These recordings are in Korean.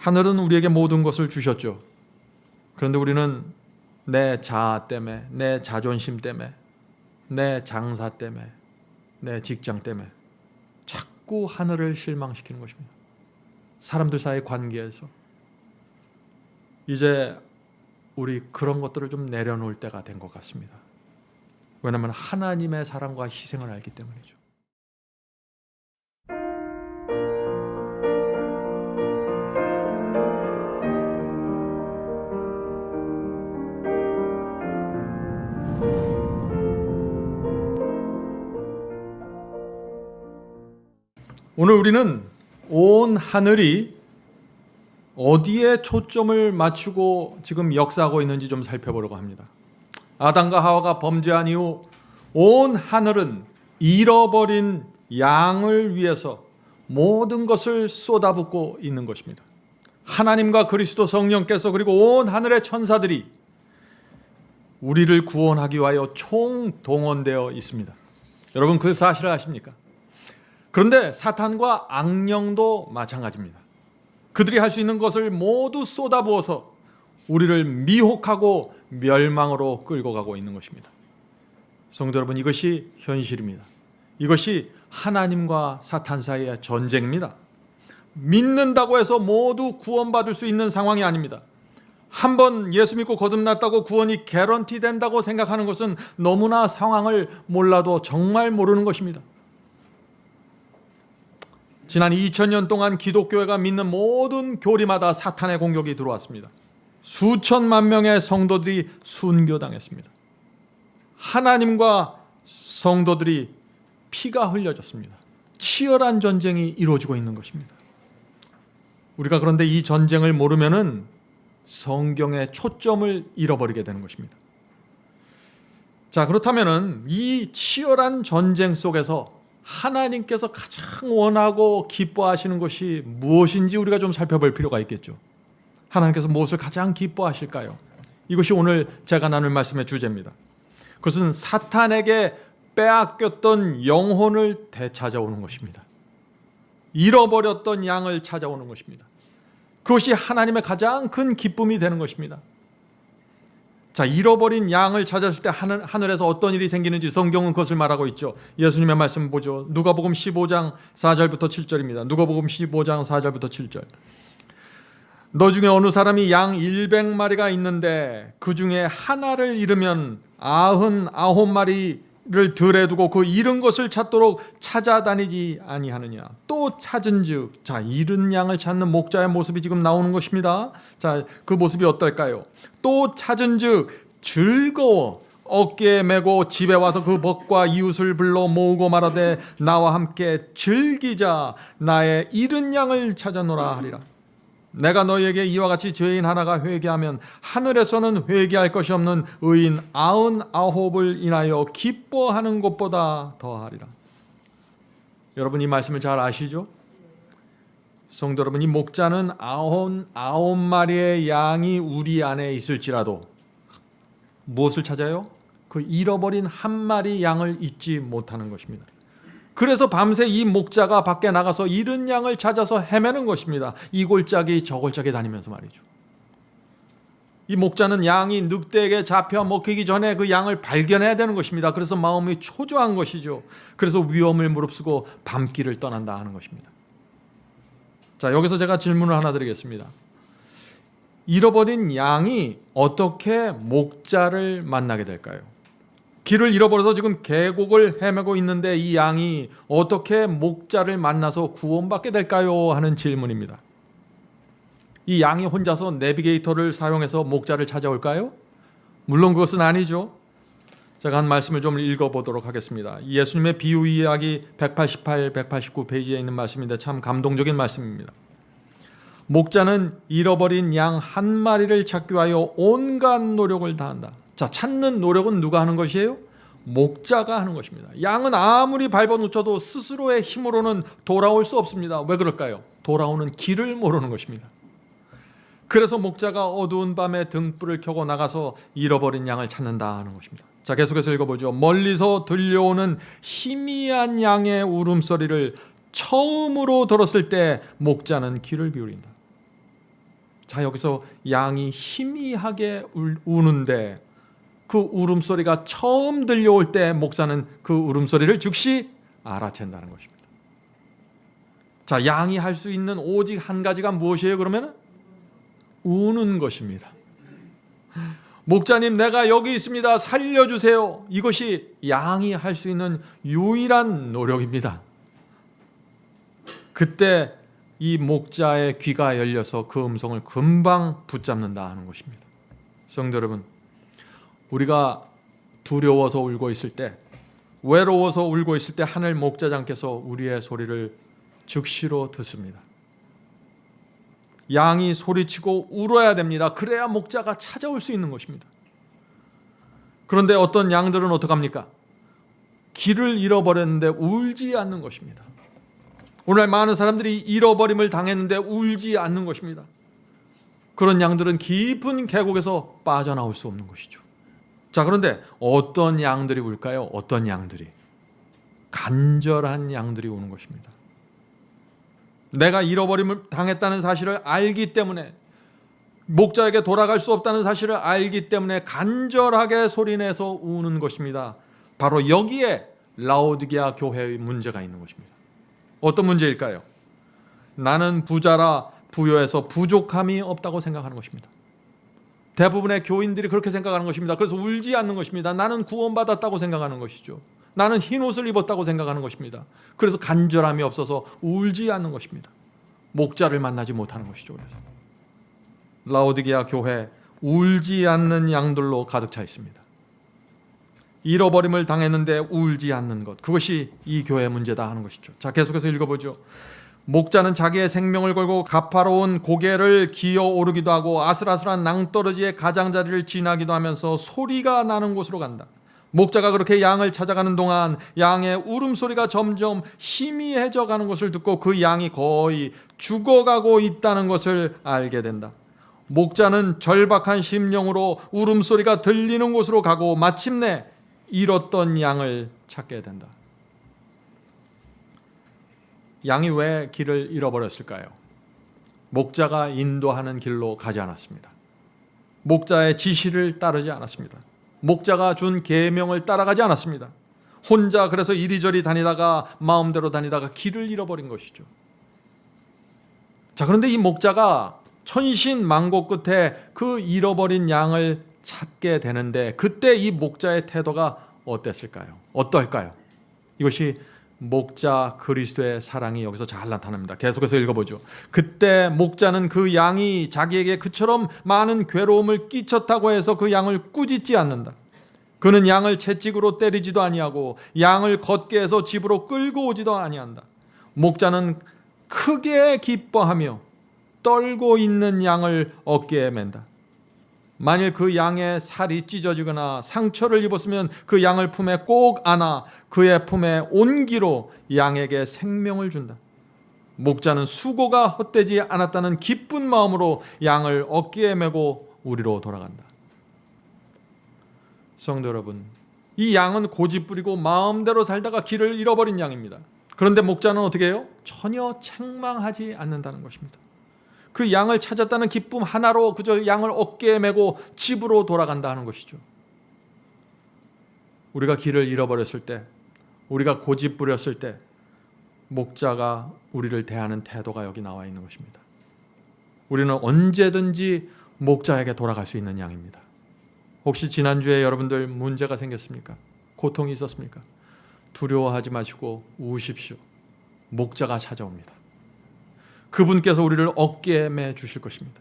하늘은 우리에게 모든 것을 주셨죠. 그런데 우리는 내 자아 때문에, 내 자존심 때문에, 내 장사 때문에, 내 직장 때문에 자꾸 하늘을 실망시키는 것입니다. 사람들 사이 관계에서. 이제 우리 그런 것들을 좀 내려놓을 때가 된 것 같습니다. 왜냐하면 하나님의 사랑과 희생을 알기 때문이죠. 오늘 우리는 온 하늘이 어디에 초점을 맞추고 지금 역사하고 있는지 좀 살펴보려고 합니다. 아담과 하와가 범죄한 이후 온 하늘은 잃어버린 양을 위해서 모든 것을 쏟아붓고 있는 것입니다. 하나님과 그리스도 성령께서 그리고 온 하늘의 천사들이 우리를 구원하기 위하여 총동원되어 있습니다. 여러분 그 사실을 아십니까? 그런데 사탄과 악령도 마찬가지입니다. 그들이 할 수 있는 것을 모두 쏟아부어서 우리를 미혹하고 멸망으로 끌고 가고 있는 것입니다. 성도 여러분, 이것이 현실입니다. 이것이 하나님과 사탄 사이의 전쟁입니다. 믿는다고 해서 모두 구원받을 수 있는 상황이 아닙니다. 한번 예수 믿고 거듭났다고 구원이 개런티 된다고 생각하는 것은 너무나 상황을 몰라도 정말 모르는 것입니다. 지난 2000년 동안 기독교회가 믿는 모든 교리마다 사탄의 공격이 들어왔습니다. 수천만 명의 성도들이 순교당했습니다. 하나님과 성도들이 피가 흘려졌습니다. 치열한 전쟁이 이루어지고 있는 것입니다. 우리가 그런데 이 전쟁을 모르면은 성경의 초점을 잃어버리게 되는 것입니다. 자, 그렇다면은 이 치열한 전쟁 속에서 하나님께서 가장 원하고 기뻐하시는 것이 무엇인지 우리가 좀 살펴볼 필요가 있겠죠. 하나님께서 무엇을 가장 기뻐하실까요? 이것이 오늘 제가 나눌 말씀의 주제입니다. 그것은 사탄에게 빼앗겼던 영혼을 되찾아오는 것입니다. 잃어버렸던 양을 찾아오는 것입니다. 그것이 하나님의 가장 큰 기쁨이 되는 것입니다. 자, 잃어버린 양을 찾았을 때 하늘에서 어떤 일이 생기는지 성경은 그것을 말하고 있죠. 예수님의 말씀 보죠. 누가복음 15장 4절부터 7절입니다. 누가복음 15장 4절부터 7절. 너 중에 어느 사람이 양 100마리가 있는데 그 중에 하나를 잃으면 99마리를 들에 두고 그 잃은 것을 찾도록 찾아다니지 아니하느냐. 또 찾은즉, 자, 잃은 양을 찾는 목자의 모습이 지금 나오는 것입니다. 자, 그 모습이 어떨까요? 또 찾은즉 즐거워 어깨에 메고 집에 와서 그 벗과 이웃을 불러 모으고 말하되 나와 함께 즐기자. 나의 잃은 양을 찾아노라 하리라. 내가 너희에게 이와 같이 죄인 하나가 회개하면 하늘에서는 회개할 것이 없는 의인 99을 인하여 기뻐하는 것보다 더하리라. 여러분 이 말씀을 잘 아시죠? 성도 여러분, 이 목자는 99마리의 양이 우리 안에 있을지라도 무엇을 찾아요? 그 잃어버린 한 마리 양을 잊지 못하는 것입니다. 그래서 밤새 이 목자가 밖에 나가서 잃은 양을 찾아서 헤매는 것입니다. 이 골짜기 저 골짜기 다니면서 말이죠. 이 목자는 양이 늑대에게 잡혀 먹히기 전에 그 양을 발견해야 되는 것입니다. 그래서 마음이 초조한 것이죠. 그래서 위험을 무릅쓰고 밤길을 떠난다 하는 것입니다. 자, 여기서 제가 질문을 하나 드리겠습니다. 잃어버린 양이 어떻게 목자를 만나게 될까요? 길을 잃어버려서 지금 계곡을 헤매고 있는데 이 양이 어떻게 목자를 만나서 구원받게 될까요? 하는 질문입니다. 이 양이 혼자서 내비게이터를 사용해서 목자를 찾아올까요? 물론 그것은 아니죠. 제가 한 말씀을 좀 읽어보도록 하겠습니다. 예수님의 비유 이야기 188, 189 페이지에 있는 말씀인데 참 감동적인 말씀입니다. 목자는 잃어버린 양 한 마리를 찾기 위하여 온갖 노력을 다한다. 자, 찾는 노력은 누가 하는 것이에요? 목자가 하는 것입니다. 양은 아무리 밟아놓쳐도 스스로의 힘으로는 돌아올 수 없습니다. 왜 그럴까요? 돌아오는 길을 모르는 것입니다. 그래서 목자가 어두운 밤에 등불을 켜고 나가서 잃어버린 양을 찾는다 하는 것입니다. 자, 계속해서 읽어보죠. 멀리서 들려오는 희미한 양의 울음소리를 처음으로 들었을 때 목자는 귀를 기울인다. 자, 여기서 양이 희미하게 우는데 그 울음소리가 처음 들려올 때 목사는 그 울음소리를 즉시 알아챈다는 것입니다. 자, 양이 할 수 있는 오직 한 가지가 무엇이에요? 그러면 우는 것입니다. 목자님, 내가 여기 있습니다. 살려주세요. 이것이 양이 할 수 있는 유일한 노력입니다. 그때 이 목자의 귀가 열려서 그 음성을 금방 붙잡는다 하는 것입니다. 성도 여러분, 우리가 두려워서 울고 있을 때, 외로워서 울고 있을 때 하늘 목자장께서 우리의 소리를 즉시로 듣습니다. 양이 소리치고 울어야 됩니다. 그래야 목자가 찾아올 수 있는 것입니다. 그런데 어떤 양들은 어떡합니까? 길을 잃어버렸는데 울지 않는 것입니다. 오늘 많은 사람들이 잃어버림을 당했는데 울지 않는 것입니다. 그런 양들은 깊은 계곡에서 빠져나올 수 없는 것이죠. 자, 그런데 어떤 양들이 울까요? 어떤 양들이? 간절한 양들이 우는 것입니다. 내가 잃어버림을 당했다는 사실을 알기 때문에, 목자에게 돌아갈 수 없다는 사실을 알기 때문에 간절하게 소리내서 우는 것입니다. 바로 여기에 라오디게아 교회의 문제가 있는 것입니다. 어떤 문제일까요? 나는 부자라 부여해서 부족함이 없다고 생각하는 것입니다. 대부분의 교인들이 그렇게 생각하는 것입니다. 그래서 울지 않는 것입니다. 나는 구원받았다고 생각하는 것이죠. 나는 흰 옷을 입었다고 생각하는 것입니다. 그래서 간절함이 없어서 울지 않는 것입니다. 목자를 만나지 못하는 것이죠. 그래서 라오디게아 교회, 울지 않는 양들로 가득 차 있습니다. 잃어버림을 당했는데 울지 않는 것, 그것이 이 교회의 문제다 하는 것이죠. 자, 계속해서 읽어보죠. 목자는 자기의 생명을 걸고 가파로운 고개를 기어 오르기도 하고 아슬아슬한 낭떠러지의 가장자리를 지나기도 하면서 소리가 나는 곳으로 간다. 목자가 그렇게 양을 찾아가는 동안 양의 울음소리가 점점 희미해져 가는 것을 듣고 그 양이 거의 죽어가고 있다는 것을 알게 된다. 목자는 절박한 심령으로 울음소리가 들리는 곳으로 가고 마침내 잃었던 양을 찾게 된다. 양이 왜 길을 잃어버렸을까요? 목자가 인도하는 길로 가지 않았습니다. 목자의 지시를 따르지 않았습니다. 목자가 준 계명을 따라가지 않았습니다. 혼자 그래서 이리저리 다니다가 마음대로 다니다가 길을 잃어버린 것이죠. 자, 그런데 이 목자가 천신만고 끝에 그 잃어버린 양을 찾게 되는데 그때 이 목자의 태도가 어땠을까요? 어떨까요? 이것이 목자 그리스도의 사랑이 여기서 잘 나타납니다. 계속해서 읽어보죠. 그때 목자는 그 양이 자기에게 그처럼 많은 괴로움을 끼쳤다고 해서 그 양을 꾸짖지 않는다. 그는 양을 채찍으로 때리지도 아니하고 양을 걷게 해서 집으로 끌고 오지도 아니한다. 목자는 크게 기뻐하며 떨고 있는 양을 어깨에 맨다. 만일 그 양의 살이 찢어지거나 상처를 입었으면 그 양을 품에 꼭 안아 그의 품에 온기로 양에게 생명을 준다. 목자는 수고가 헛되지 않았다는 기쁜 마음으로 양을 어깨에 메고 우리로 돌아간다. 성도 여러분, 이 양은 고집부리고 마음대로 살다가 길을 잃어버린 양입니다. 그런데 목자는 어떻게 해요? 전혀 책망하지 않는다는 것입니다. 그 양을 찾았다는 기쁨 하나로 그저 양을 어깨에 메고 집으로 돌아간다 하는 것이죠. 우리가 길을 잃어버렸을 때, 우리가 고집 부렸을 때 목자가 우리를 대하는 태도가 여기 나와 있는 것입니다. 우리는 언제든지 목자에게 돌아갈 수 있는 양입니다. 혹시 지난주에 여러분들 문제가 생겼습니까? 고통이 있었습니까? 두려워하지 마시고 우십시오. 목자가 찾아옵니다. 그분께서 우리를 어깨에 매 주실 것입니다.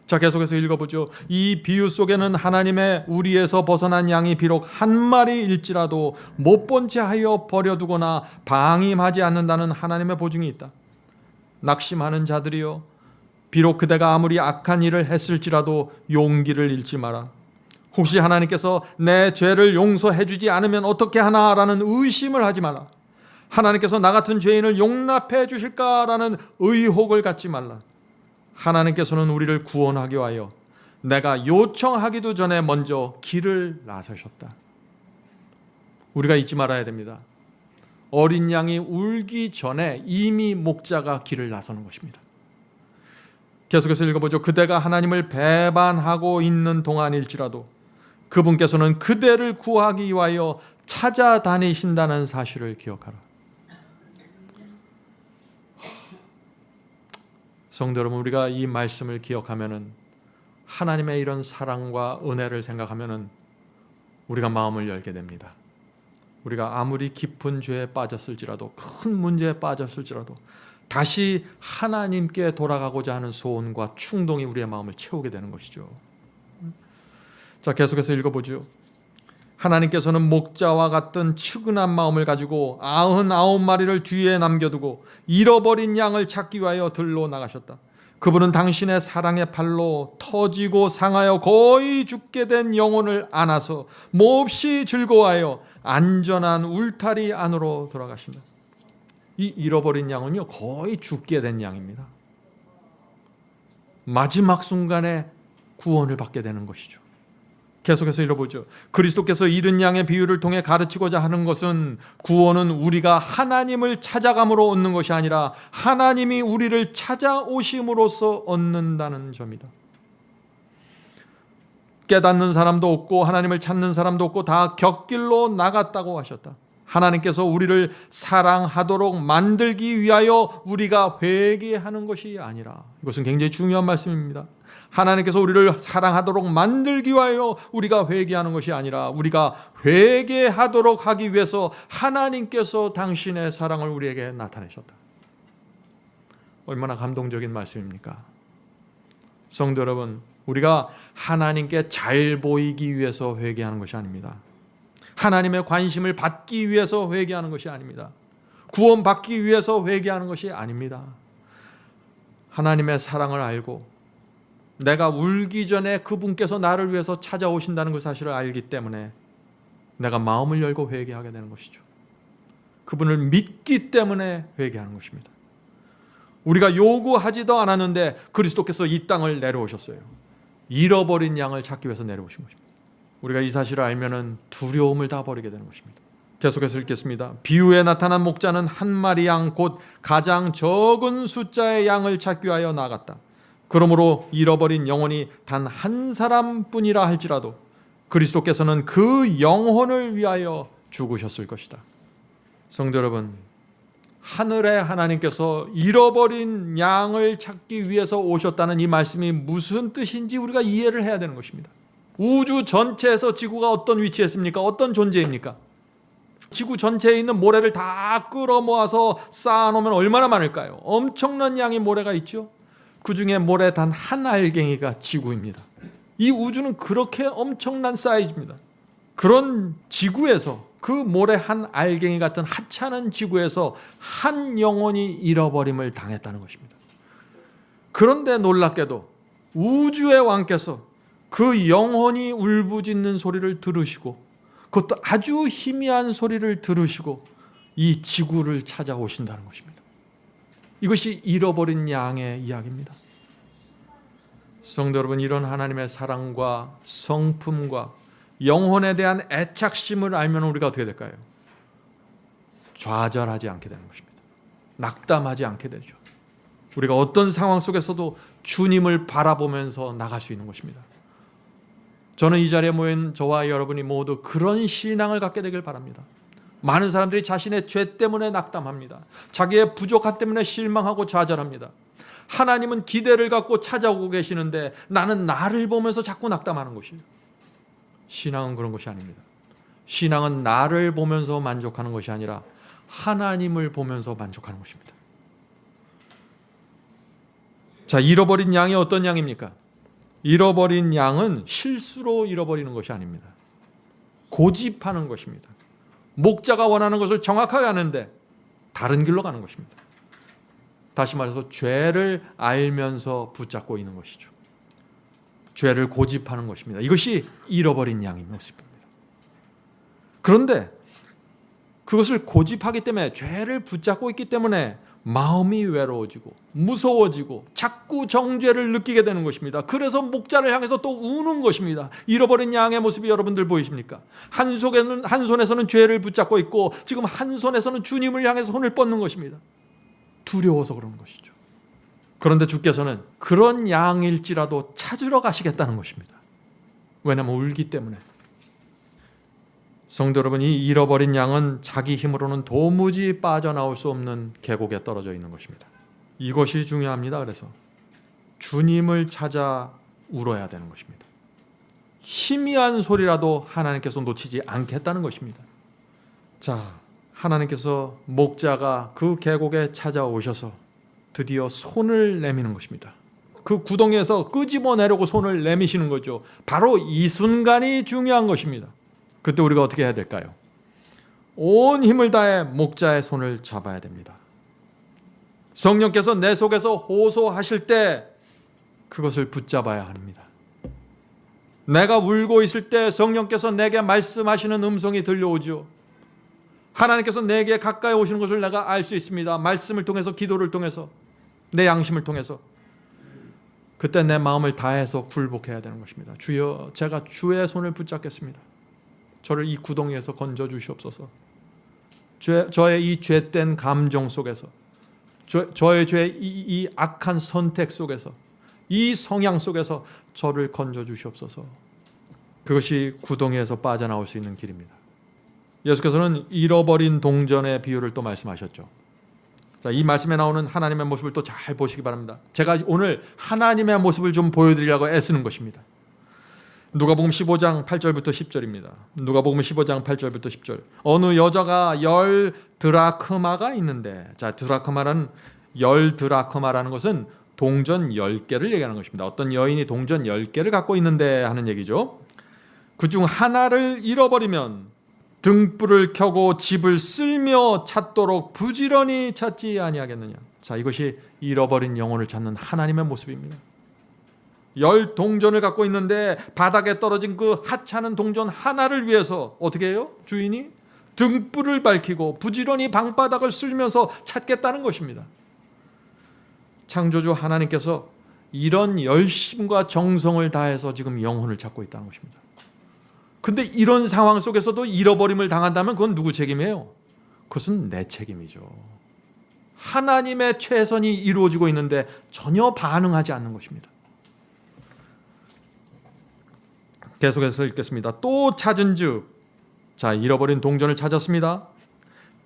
자, 계속해서 읽어보죠. 이 비유 속에는 하나님의 우리에서 벗어난 양이 비록 한 마리일지라도 못 본 채 하여 버려두거나 방임하지 않는다는 하나님의 보증이 있다. 낙심하는 자들이여, 비록 그대가 아무리 악한 일을 했을지라도 용기를 잃지 마라. 혹시 하나님께서 내 죄를 용서해 주지 않으면 어떻게 하나라는 의심을 하지 마라. 하나님께서 나 같은 죄인을 용납해 주실까라는 의혹을 갖지 말라. 하나님께서는 우리를 구원하기 위하여 내가 요청하기도 전에 먼저 길을 나서셨다. 우리가 잊지 말아야 됩니다. 어린 양이 울기 전에 이미 목자가 길을 나서는 것입니다. 계속해서 읽어보죠. 그대가 하나님을 배반하고 있는 동안일지라도 그분께서는 그대를 구하기 위하여 찾아다니신다는 사실을 기억하라. 성도 여러분, 우리가 이 말씀을 기억하면은, 하나님의 이런 사랑과 은혜를 생각하면은 우리가 마음을 열게 됩니다. 우리가 아무리 깊은 죄에 빠졌을지라도, 큰 문제에 빠졌을지라도 다시 하나님께 돌아가고자 하는 소원과 충동이 우리의 마음을 채우게 되는 것이죠. 자, 계속해서 읽어보죠. 하나님께서는 목자와 같은 측은한 마음을 가지고 99마리를 뒤에 남겨두고 잃어버린 양을 찾기 위하여 들로 나가셨다. 그분은 당신의 사랑의 팔로 터지고 상하여 거의 죽게 된 영혼을 안아서 몹시 즐거워하여 안전한 울타리 안으로 돌아가신다. 이 잃어버린 양은요, 거의 죽게 된 양입니다. 마지막 순간에 구원을 받게 되는 것이죠. 계속해서 읽어보죠. 그리스도께서 잃은 양의 비유를 통해 가르치고자 하는 것은, 구원은 우리가 하나님을 찾아감으로 얻는 것이 아니라 하나님이 우리를 찾아오심으로써 얻는다는 점이다. 깨닫는 사람도 없고 하나님을 찾는 사람도 없고 다 곁길로 나갔다고 하셨다. 하나님께서 우리를 사랑하도록 만들기 위하여 우리가 회개하는 것이 아니라, 이것은 굉장히 중요한 말씀입니다. 하나님께서 우리를 사랑하도록 만들기 위하여 우리가 회개하는 것이 아니라, 우리가 회개하도록 하기 위해서 하나님께서 당신의 사랑을 우리에게 나타내셨다. 얼마나 감동적인 말씀입니까? 성도 여러분, 우리가 하나님께 잘 보이기 위해서 회개하는 것이 아닙니다. 하나님의 관심을 받기 위해서 회개하는 것이 아닙니다. 구원받기 위해서 회개하는 것이 아닙니다. 하나님의 사랑을 알고 내가 울기 전에 그분께서 나를 위해서 찾아오신다는 그 사실을 알기 때문에 내가 마음을 열고 회개하게 되는 것이죠. 그분을 믿기 때문에 회개하는 것입니다. 우리가 요구하지도 않았는데 그리스도께서 이 땅을 내려오셨어요. 잃어버린 양을 찾기 위해서 내려오신 것입니다. 우리가 이 사실을 알면은 두려움을 다 버리게 되는 것입니다. 계속해서 읽겠습니다. 비유에 나타난 목자는 한 마리 양, 곧 가장 적은 숫자의 양을 찾기 위하여 나갔다. 그러므로 잃어버린 영혼이 단 한 사람뿐이라 할지라도 그리스도께서는 그 영혼을 위하여 죽으셨을 것이다. 성도 여러분, 하늘의 하나님께서 잃어버린 양을 찾기 위해서 오셨다는 이 말씀이 무슨 뜻인지 우리가 이해를 해야 되는 것입니다. 우주 전체에서 지구가 어떤 위치에 있습니까? 어떤 존재입니까? 지구 전체에 있는 모래를 다 끌어모아서 쌓아놓으면 얼마나 많을까요? 엄청난 양의 모래가 있죠. 그 중에 모래 단 한 알갱이가 지구입니다. 이 우주는 그렇게 엄청난 사이즈입니다. 그런 지구에서, 그 모래 한 알갱이 같은 하찮은 지구에서 한 영혼이 잃어버림을 당했다는 것입니다. 그런데 놀랍게도 우주의 왕께서 그 영혼이 울부짖는 소리를 들으시고, 그것도 아주 희미한 소리를 들으시고 이 지구를 찾아오신다는 것입니다. 이것이 잃어버린 양의 이야기입니다. 성도 여러분, 이런 하나님의 사랑과 성품과 영혼에 대한 애착심을 알면 우리가 어떻게 될까요? 좌절하지 않게 되는 것입니다. 낙담하지 않게 되죠. 우리가 어떤 상황 속에서도 주님을 바라보면서 나갈 수 있는 것입니다. 저는 이 자리에 모인 저와 여러분이 모두 그런 신앙을 갖게 되길 바랍니다. 많은 사람들이 자신의 죄 때문에 낙담합니다. 자기의 부족함 때문에 실망하고 좌절합니다. 하나님은 기대를 갖고 찾아오고 계시는데 나는 나를 보면서 자꾸 낙담하는 것이에요. 신앙은 그런 것이 아닙니다. 신앙은 나를 보면서 만족하는 것이 아니라 하나님을 보면서 만족하는 것입니다. 자, 잃어버린 양이 어떤 양입니까? 잃어버린 양은 실수로 잃어버리는 것이 아닙니다. 고집하는 것입니다. 목자가 원하는 것을 정확하게 아는데 다른 길로 가는 것입니다. 다시 말해서 죄를 알면서 붙잡고 있는 것이죠. 죄를 고집하는 것입니다. 이것이 잃어버린 양의 모습입니다. 그런데 그것을 고집하기 때문에, 죄를 붙잡고 있기 때문에 마음이 외로워지고 무서워지고 자꾸 정죄를 느끼게 되는 것입니다. 그래서 목자를 향해서 또 우는 것입니다. 잃어버린 양의 모습이 여러분들 보이십니까? 한 손에서는 죄를 붙잡고 있고 지금 한 손에서는 주님을 향해서 손을 뻗는 것입니다. 두려워서 그러는 것이죠. 그런데 주께서는 그런 양일지라도 찾으러 가시겠다는 것입니다. 왜냐하면 울기 때문에. 성도 여러분, 이 잃어버린 양은 자기 힘으로는 도무지 빠져나올 수 없는 계곡에 떨어져 있는 것입니다. 이것이 중요합니다. 그래서 주님을 찾아 울어야 되는 것입니다. 희미한 소리라도 하나님께서 놓치지 않겠다는 것입니다. 자, 하나님께서 목자가 그 계곡에 찾아오셔서 드디어 손을 내미는 것입니다. 그 구덩이에서 끄집어내려고 손을 내미시는 거죠. 바로 이 순간이 중요한 것입니다. 그때 우리가 어떻게 해야 될까요? 온 힘을 다해 목자의 손을 잡아야 됩니다. 성령께서 내 속에서 호소하실 때 그것을 붙잡아야 합니다. 내가 울고 있을 때 성령께서 내게 말씀하시는 음성이 들려오죠. 하나님께서 내게 가까이 오시는 것을 내가 알 수 있습니다. 말씀을 통해서, 기도를 통해서, 내 양심을 통해서. 그때 내 마음을 다해서 굴복해야 되는 것입니다. 주여, 제가 주의 손을 붙잡겠습니다. 저를 이 구덩이에서 건져 주시옵소서. 저의 이 죄된 감정 속에서, 저의 죄의 이 악한 선택 속에서, 이 성향 속에서 저를 건져 주시옵소서. 그것이 구덩이에서 빠져나올 수 있는 길입니다. 예수께서는 잃어버린 동전의 비유를 또 말씀하셨죠. 자, 이 말씀에 나오는 하나님의 모습을 또 잘 보시기 바랍니다. 제가 오늘 하나님의 모습을 좀 보여드리려고 애쓰는 것입니다. 누가복음 15장 8절부터 10절입니다. 누가복음 15장 8절부터 10절. 어느 여자가 10드라크마가 있는데, 자, 드라크마라는 10드라크마라는 것은 동전 10개를 얘기하는 것입니다. 어떤 여인이 동전 10개를 갖고 있는데 하는 얘기죠. 그중 하나를 잃어버리면 등불을 켜고 집을 쓸며 찾도록 부지런히 찾지 아니하겠느냐. 자, 이것이 잃어버린 영혼을 찾는 하나님의 모습입니다. 10 동전을 갖고 있는데 바닥에 떨어진 그 하찮은 동전 하나를 위해서 어떻게 해요? 주인이 등불을 밝히고 부지런히 방바닥을 쓸면서 찾겠다는 것입니다. 창조주 하나님께서 이런 열심과 정성을 다해서 지금 영혼을 찾고 있다는 것입니다. 근데 이런 상황 속에서도 잃어버림을 당한다면 그건 누구 책임이에요? 그것은 내 책임이죠. 하나님의 최선이 이루어지고 있는데 전혀 반응하지 않는 것입니다. 계속해서 읽겠습니다. 또 찾은즉, 자, 잃어버린 동전을 찾았습니다.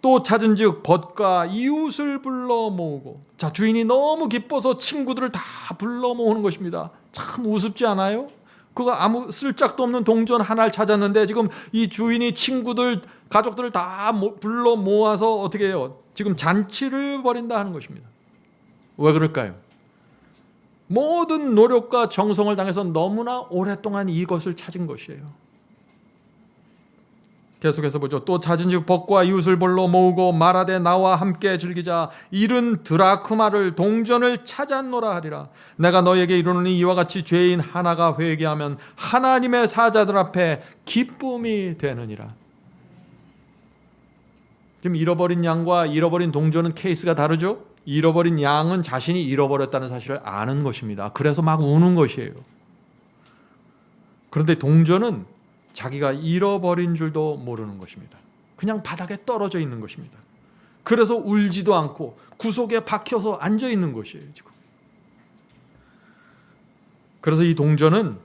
또 찾은즉 벗과 이웃을 불러 모으고, 자, 주인이 너무 기뻐서 친구들을 다 불러 모으는 것입니다. 참 우습지 않아요? 그거 아무 쓸짝도 없는 동전 하나를 찾았는데 지금 이 주인이 친구들, 가족들을 다 불러 모아서 어떻게 해요? 지금 잔치를 벌인다 하는 것입니다. 왜 그럴까요? 모든 노력과 정성을 당해서 너무나 오랫동안 이것을 찾은 것이에요. 계속해서 보죠. 또 찾은즉 벗과 이웃을 불러 모으고 말하되 나와 함께 즐기자. 70 드라크마를 동전을 찾았노라 하리라. 내가 너에게 이르노니 이와 같이 죄인 하나가 회개하면 하나님의 사자들 앞에 기쁨이 되느니라. 지금 잃어버린 양과 잃어버린 동전은 케이스가 다르죠? 잃어버린 양은 자신이 잃어버렸다는 사실을 아는 것입니다. 그래서 막 우는 것이에요. 그런데 동전은 자기가 잃어버린 줄도 모르는 것입니다. 그냥 바닥에 떨어져 있는 것입니다. 그래서 울지도 않고 구석에 박혀서 앉아 있는 것이에요, 지금. 그래서 이 동전은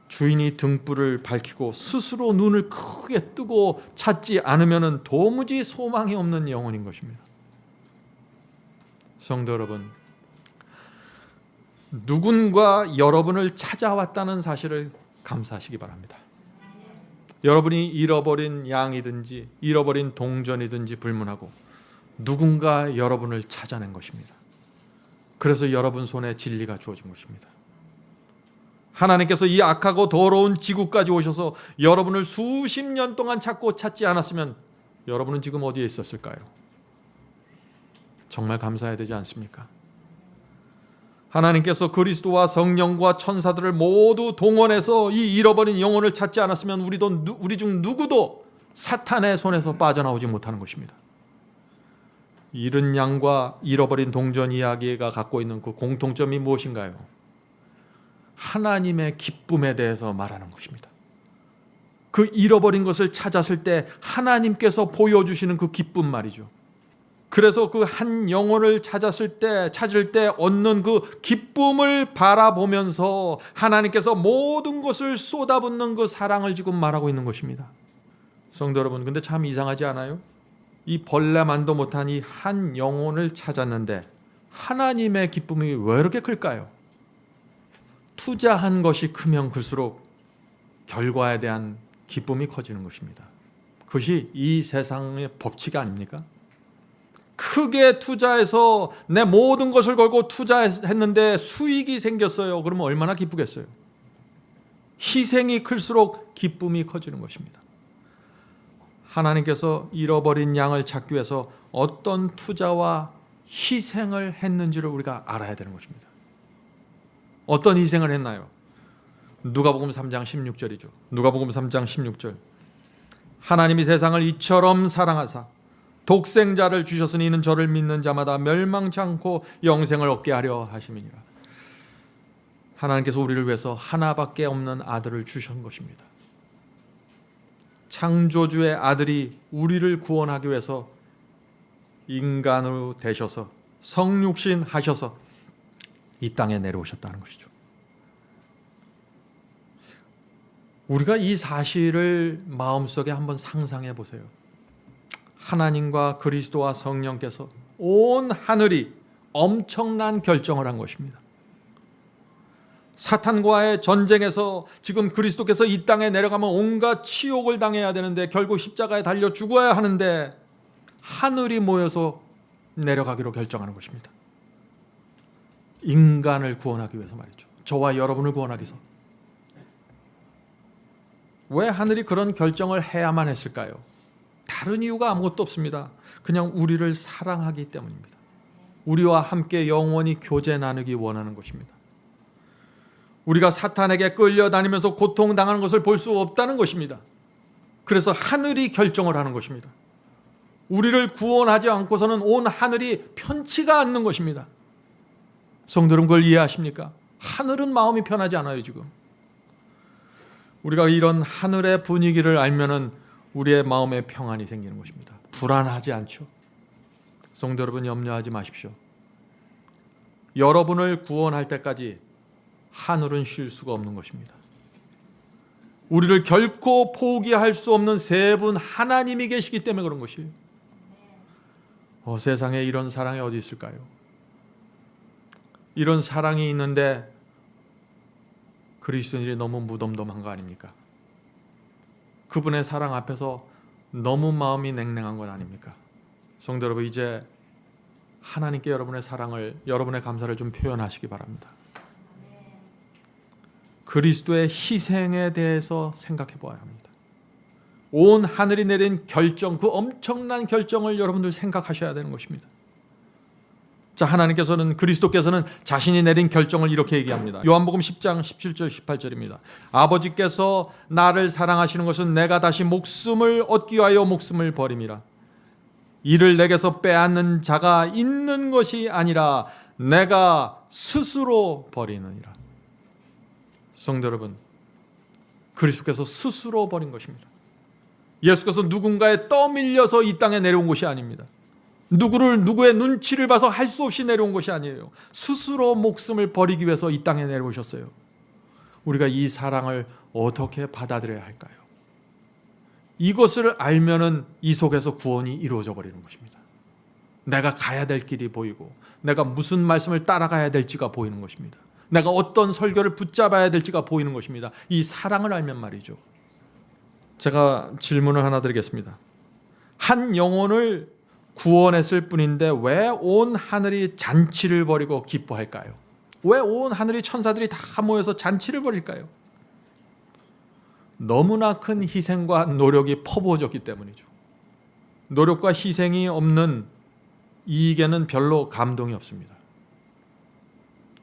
주인이 등불을 밝히고 스스로 눈을 크게 뜨고 찾지 않으면 도무지 소망이 없는 영혼인 것입니다. 성도 여러분, 누군가 여러분을 찾아왔다는 사실을 감사하시기 바랍니다. 여러분이 잃어버린 양이든지 잃어버린 동전이든지 불문하고 누군가 여러분을 찾아낸 것입니다. 그래서 여러분 손에 진리가 주어진 것입니다. 하나님께서 이 악하고 더러운 지구까지 오셔서 여러분을 수십 년 동안 찾고 찾지 않았으면 여러분은 지금 어디에 있었을까요? 정말 감사해야 되지 않습니까? 하나님께서 그리스도와 성령과 천사들을 모두 동원해서 이 잃어버린 영혼을 찾지 않았으면 우리 중 누구도 사탄의 손에서 빠져나오지 못하는 것입니다. 잃은 양과 잃어버린 동전 이야기가 갖고 있는 그 공통점이 무엇인가요? 하나님의 기쁨에 대해서 말하는 것입니다. 그 잃어버린 것을 찾았을 때 하나님께서 보여주시는 그 기쁨 말이죠. 그래서 그 한 영혼을 찾을 때 얻는 그 기쁨을 바라보면서 하나님께서 모든 것을 쏟아붓는 그 사랑을 지금 말하고 있는 것입니다. 성도 여러분, 근데 참 이상하지 않아요? 이 벌레만도 못한 이 한 영혼을 찾았는데 하나님의 기쁨이 왜 이렇게 클까요? 투자한 것이 크면 클수록 결과에 대한 기쁨이 커지는 것입니다. 그것이 이 세상의 법칙 아닙니까? 크게 투자해서 내 모든 것을 걸고 투자했는데 수익이 생겼어요. 그러면 얼마나 기쁘겠어요? 희생이 클수록 기쁨이 커지는 것입니다. 하나님께서 잃어버린 양을 찾기 위해서 어떤 투자와 희생을 했는지를 우리가 알아야 되는 것입니다. 어떤 희생을 했나요? 누가복음 3장 16절이죠. 누가복음 3장 16절. 하나님이 세상을 이처럼 사랑하사 독생자를 주셨으니 이는 저를 믿는 자마다 멸망치 않고 영생을 얻게 하려 하심이니라. 하나님께서 우리를 위해서 하나밖에 없는 아들을 주신 것입니다. 창조주의 아들이 우리를 구원하기 위해서 인간으로 되셔서 성육신 하셔서 이 땅에 내려오셨다는 것이죠. 우리가 이 사실을 마음속에 한번 상상해 보세요. 하나님과 그리스도와 성령께서 온 하늘이 엄청난 결정을 한 것입니다. 사탄과의 전쟁에서 지금 그리스도께서 이 땅에 내려가면 온갖 치욕을 당해야 되는데 결국 십자가에 달려 죽어야 하는데 하늘이 모여서 내려가기로 결정하는 것입니다. 인간을 구원하기 위해서 말이죠. 저와 여러분을 구원하기 위해서. 왜 하늘이 그런 결정을 해야만 했을까요? 다른 이유가 아무것도 없습니다. 그냥 우리를 사랑하기 때문입니다. 우리와 함께 영원히 교제 나누기 원하는 것입니다. 우리가 사탄에게 끌려다니면서 고통당하는 것을 볼 수 없다는 것입니다. 그래서 하늘이 결정을 하는 것입니다. 우리를 구원하지 않고서는 온 하늘이 편치가 않는 것입니다. 성도는 그걸 이해하십니까? 하늘은 마음이 편하지 않아요, 지금. 우리가 이런 하늘의 분위기를 알면은 우리의 마음에 평안이 생기는 것입니다. 불안하지 않죠. 성도 여러분, 염려하지 마십시오. 여러분을 구원할 때까지 하늘은 쉴 수가 없는 것입니다. 우리를 결코 포기할 수 없는 세 분 하나님이 계시기 때문에 그런 것이에요. 세상에 이런 사랑이 어디 있을까요? 이런 사랑이 있는데 그리스도인들이 너무 무덤덤한 거 아닙니까? 그분의 사랑 앞에서 너무 마음이 냉랭한 건 아닙니까? 성도 여러분, 이제 하나님께 여러분의 사랑을, 여러분의 감사를 좀 표현하시기 바랍니다. 그리스도의 희생에 대해서 생각해 보아야 합니다. 온 하늘이 내린 결정, 그 엄청난 결정을 여러분들 생각하셔야 되는 것입니다. 자, 하나님께서는, 그리스도께서는 자신이 내린 결정을 이렇게 얘기합니다. 요한복음 10장 17절 18절입니다. 아버지께서 나를 사랑하시는 것은 내가 다시 목숨을 얻기 위하여 목숨을 버림이라. 이를 내게서 빼앗는 자가 있는 것이 아니라 내가 스스로 버리느니라. 성도 여러분, 그리스도께서 스스로 버린 것입니다. 예수께서 누군가에 떠밀려서 이 땅에 내려온 것이 아닙니다. 누구의 눈치를 봐서 할 수 없이 내려온 것이 아니에요. 스스로 목숨을 버리기 위해서 이 땅에 내려오셨어요. 우리가 이 사랑을 어떻게 받아들여야 할까요? 이것을 알면은 이 속에서 구원이 이루어져 버리는 것입니다. 내가 가야 될 길이 보이고, 내가 무슨 말씀을 따라가야 될지가 보이는 것입니다. 내가 어떤 설교를 붙잡아야 될지가 보이는 것입니다. 이 사랑을 알면 말이죠. 제가 질문을 하나 드리겠습니다. 한 영혼을 구원했을 뿐인데 왜 온 하늘이 잔치를 벌이고 기뻐할까요? 왜 온 하늘이 천사들이 다 모여서 잔치를 벌일까요? 너무나 큰 희생과 노력이 퍼부어졌기 때문이죠. 노력과 희생이 없는 이익에는 별로 감동이 없습니다.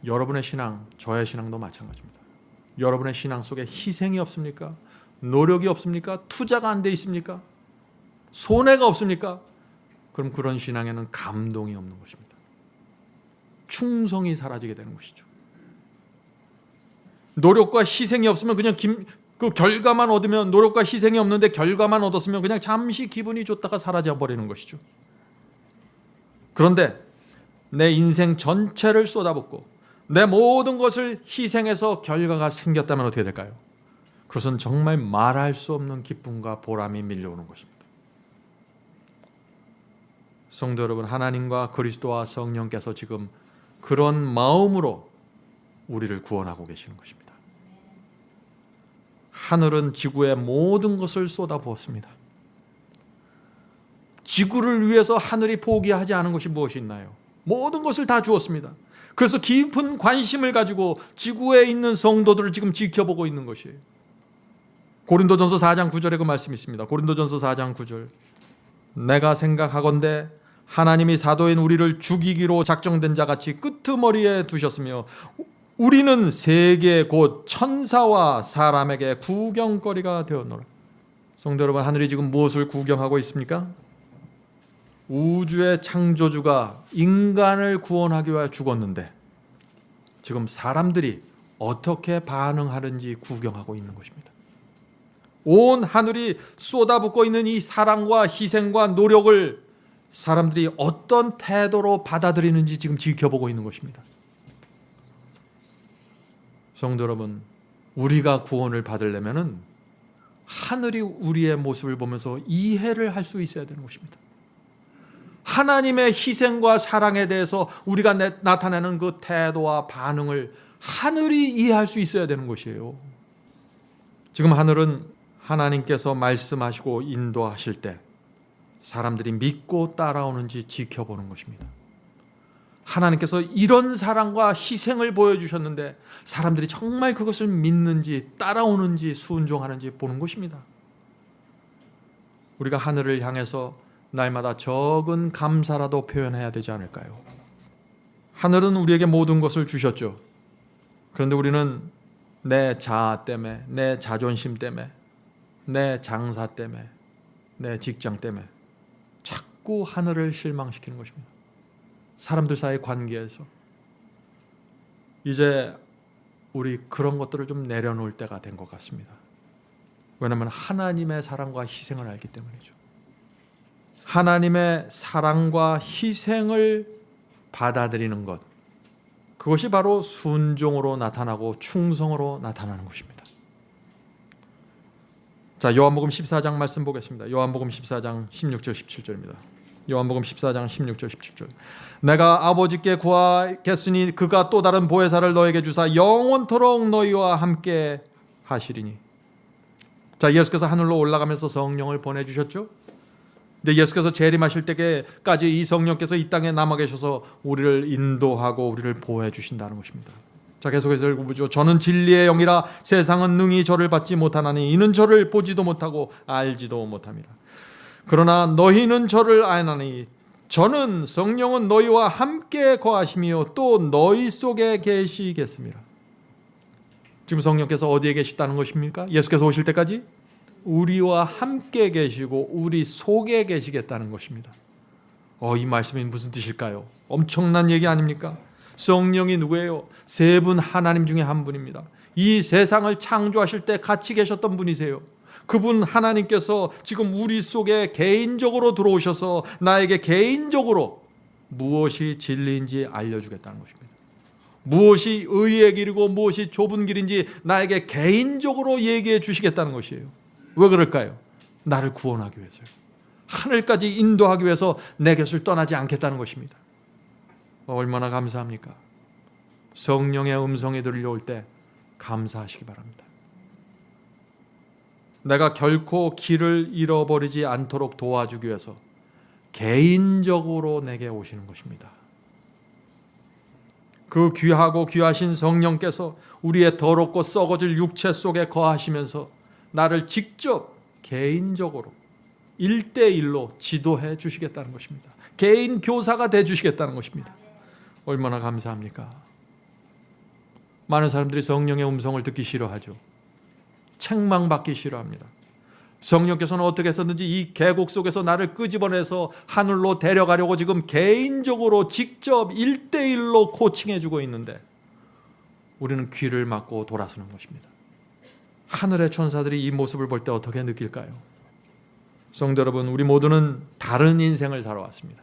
여러분의 신앙, 저의 신앙도 마찬가지입니다. 여러분의 신앙 속에 희생이 없습니까? 노력이 없습니까? 투자가 안 돼 있습니까? 손해가 없습니까? 그럼 그런 신앙에는 감동이 없는 것입니다. 충성이 사라지게 되는 것이죠. 노력과 희생이 없으면 그냥 그 결과만 얻으면, 노력과 희생이 없는데 결과만 얻었으면 그냥 잠시 기분이 좋다가 사라져 버리는 것이죠. 그런데 내 인생 전체를 쏟아붓고 내 모든 것을 희생해서 결과가 생겼다면 어떻게 될까요? 그것은 정말 말할 수 없는 기쁨과 보람이 밀려오는 것입니다. 성도 여러분, 하나님과 그리스도와 성령께서 지금 그런 마음으로 우리를 구원하고 계시는 것입니다. 하늘은 지구의 모든 것을 쏟아부었습니다. 지구를 위해서 하늘이 포기하지 않은 것이 무엇이 있나요? 모든 것을 다 주었습니다. 그래서 깊은 관심을 가지고 지구에 있는 성도들을 지금 지켜보고 있는 것이에요. 고린도전서 4장 9절에 그 말씀이 있습니다. 고린도전서 4장 9절. 내가 생각하건대 하나님이 사도인 우리를 죽이기로 작정된 자같이 끄트머리에 두셨으며 우리는 세계 곧 천사와 사람에게 구경거리가 되었노라. 성도 여러분, 하늘이 지금 무엇을 구경하고 있습니까? 우주의 창조주가 인간을 구원하기 위해 죽었는데 지금 사람들이 어떻게 반응하는지 구경하고 있는 것입니다. 온 하늘이 쏟아붓고 있는 이 사랑과 희생과 노력을 사람들이 어떤 태도로 받아들이는지 지금 지켜보고 있는 것입니다. 성도 여러분, 우리가 구원을 받으려면은 하늘이 우리의 모습을 보면서 이해를 할 수 있어야 되는 것입니다. 하나님의 희생과 사랑에 대해서 우리가 나타내는 그 태도와 반응을 하늘이 이해할 수 있어야 되는 것이에요. 지금 하늘은 하나님께서 말씀하시고 인도하실 때 사람들이 믿고 따라오는지 지켜보는 것입니다. 하나님께서 이런 사랑과 희생을 보여주셨는데 사람들이 정말 그것을 믿는지 따라오는지 순종하는지 보는 것입니다. 우리가 하늘을 향해서 날마다 적은 감사라도 표현해야 되지 않을까요? 하늘은 우리에게 모든 것을 주셨죠. 그런데 우리는 내 자아 때문에, 내 자존심 때문에, 내 장사 때문에, 내 직장 때문에 자꾸 하늘을 실망시키는 것입니다. 사람들 사이 관계에서 이제 우리 그런 것들을 좀 내려놓을 때가 된 것 같습니다. 왜냐하면 하나님의 사랑과 희생을 알기 때문이죠. 하나님의 사랑과 희생을 받아들이는 것, 그것이 바로 순종으로 나타나고 충성으로 나타나는 것입니다. 자, 요한복음 14장 말씀 보겠습니다. 요한복음 14장 16절 17절입니다. 요한복음 14장 16절 17절. 내가 아버지께 구하겠으니 그가 또 다른 보혜사를 너에게 주사 영원토록 너희와 함께 하시리니. 자, 예수께서 하늘로 올라가면서 성령을 보내주셨죠. 근데 예수께서 재림하실 때까지 이 성령께서 이 땅에 남아 계셔서 우리를 인도하고 우리를 보호해 주신다는 것입니다. 자, 계속해서 읽어보죠. 저는 진리의 영이라 세상은 능히 저를 받지 못하나니 이는 저를 보지도 못하고 알지도 못함이라. 그러나 너희는 저를 아나니 저는 성령은 너희와 함께 거하시며 또 너희 속에 계시겠습니다. 지금 성령께서 어디에 계시다는 것입니까? 예수께서 오실 때까지 우리와 함께 계시고 우리 속에 계시겠다는 것입니다. 이 말씀이 무슨 뜻일까요? 엄청난 얘기 아닙니까? 성령이 누구예요? 세 분 하나님 중에 한 분입니다. 이 세상을 창조하실 때 같이 계셨던 분이세요. 그분 하나님께서 지금 우리 속에 개인적으로 들어오셔서 나에게 개인적으로 무엇이 진리인지 알려주겠다는 것입니다. 무엇이 의의 길이고 무엇이 좁은 길인지 나에게 개인적으로 얘기해 주시겠다는 것이에요. 왜 그럴까요? 나를 구원하기 위해서요. 하늘까지 인도하기 위해서 내 곁을 떠나지 않겠다는 것입니다. 얼마나 감사합니까? 성령의 음성이 들려올 때 감사하시기 바랍니다. 내가 결코 길을 잃어버리지 않도록 도와주기 위해서 개인적으로 내게 오시는 것입니다. 그 귀하고 귀하신 성령께서 우리의 더럽고 썩어질 육체 속에 거하시면서 나를 직접 개인적으로 1대1로 지도해 주시겠다는 것입니다. 개인 교사가 돼 주시겠다는 것입니다. 얼마나 감사합니까? 많은 사람들이 성령의 음성을 듣기 싫어하죠. 책망받기 싫어합니다. 성령께서는 어떻게 해서든지 이 계곡 속에서 나를 끄집어내서 하늘로 데려가려고 지금 개인적으로 직접 1대1로 코칭해 주고 있는데 우리는 귀를 막고 돌아서는 것입니다. 하늘의 천사들이 이 모습을 볼 때 어떻게 느낄까요? 성도 여러분, 우리 모두는 다른 인생을 살아왔습니다.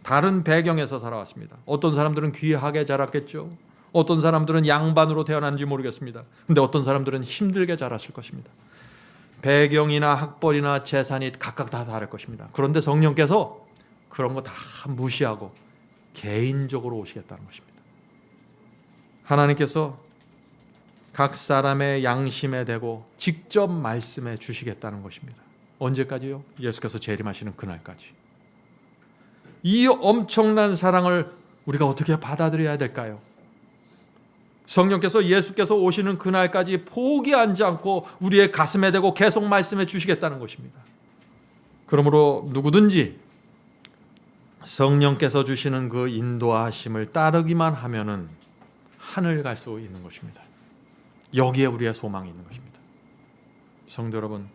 다른 배경에서 살아왔습니다. 어떤 사람들은 귀하게 자랐겠죠. 어떤 사람들은 양반으로 태어난지 모르겠습니다. 근데 어떤 사람들은 힘들게 자랐을 것입니다. 배경이나 학벌이나 재산이 각각 다 다를 것입니다. 그런데 성령께서 그런 거 다 무시하고 개인적으로 오시겠다는 것입니다. 하나님께서 각 사람의 양심에 대고 직접 말씀해 주시겠다는 것입니다. 언제까지요? 예수께서 재림하시는 그날까지. 이 엄청난 사랑을 우리가 어떻게 받아들여야 될까요? 성령께서 예수께서 오시는 그날까지 포기하지 않고 우리의 가슴에 대고 계속 말씀해 주시겠다는 것입니다. 그러므로 누구든지 성령께서 주시는 그 인도하심을 따르기만 하면은 하늘 갈 수 있는 것입니다. 여기에 우리의 소망이 있는 것입니다. 성도 여러분,